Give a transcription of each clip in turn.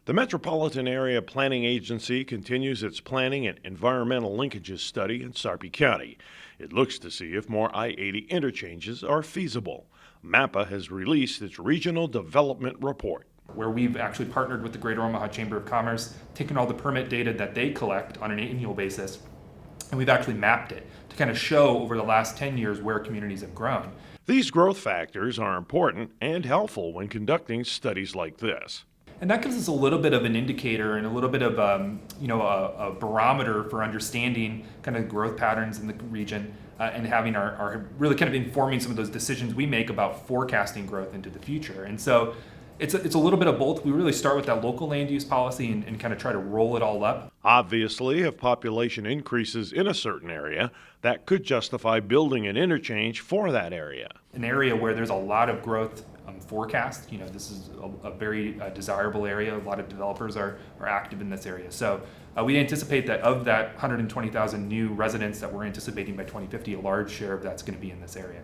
The Metropolitan Area Planning Agency continues its Planning and Environmental Linkages study in Sarpy County. It looks to see if more I-80 interchanges are feasible. MAPA has released its Regional Development Report, where we've actually partnered with the Greater Omaha Chamber of Commerce, taken all the permit data that they collect on an annual basis, and we've actually mapped it to kind of show over the last 10 years where communities have grown. These growth factors are important and helpful when conducting studies like this. And that gives us a little bit of an indicator and a little bit of a barometer for understanding kind of growth patterns in the region and having our really kind of informing some of those decisions we make about forecasting growth into the future. And so it's a little bit of both. We really start with that local land use policy and kind of try to roll it all up. Obviously, if population increases in a certain area, that could justify building an interchange for that area. An area where there's a lot of growth forecast. This is a very desirable area. A lot of developers are active in this area. So we anticipate that of that 120,000 new residents that we're anticipating by 2050, a large share of that's going to be in this area.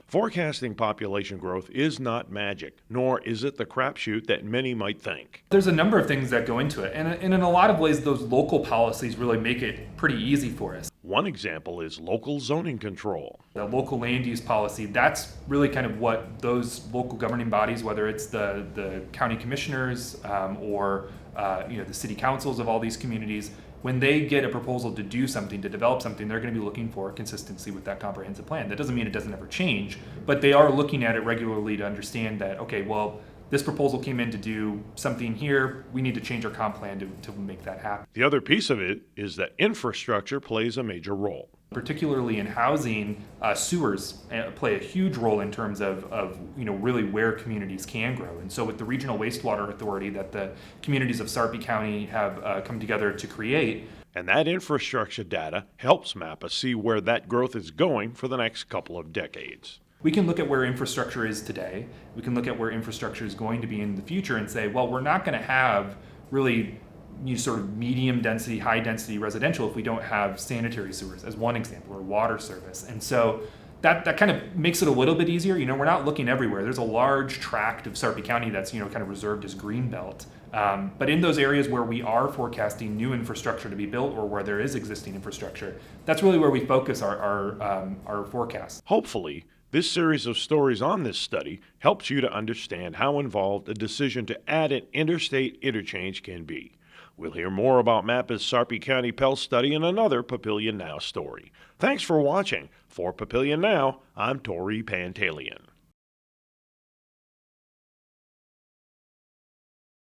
Forecasting population growth is not magic, nor is it the crapshoot that many might think. There's a number of things that go into it, and in a lot of ways, those local policies really make it pretty easy for us. One example is local zoning control. The local land use policy, that's really kind of what those local governing bodies, whether it's the county commissioners or the city councils of all these communities, when they get a proposal to do something, to develop something, they're going to be looking for consistency with that comprehensive plan. That doesn't mean it doesn't ever change, but they are looking at it regularly to understand that, okay, well, this proposal came in to do something here, we need to change our comp plan to make that happen. The other piece of it is that infrastructure plays a major role. Particularly in housing, sewers play a huge role in terms of really where communities can grow. And so with the Regional Wastewater Authority that the communities of Sarpy County have come together to create. And that infrastructure data helps MAPA see where that growth is going for the next couple of decades. We can look at where infrastructure is today. We can look at where infrastructure is going to be in the future and say, well, we're not going to have really sort of medium density, high density residential if we don't have sanitary sewers, as one example, or water service. And so that kind of makes it a little bit easier. We're not looking everywhere. There's a large tract of Sarpy County that's kind of reserved as green belt. But in those areas where we are forecasting new infrastructure to be built or where there is existing infrastructure, that's really where we focus our forecasts. Hopefully, this series of stories on this study helps you to understand how involved a decision to add an interstate interchange can be. We'll hear more about MAPA's Sarpy County PEL study in another Papillion Now story. Thanks for watching. For Papillion Now, I'm Tori Pantalian.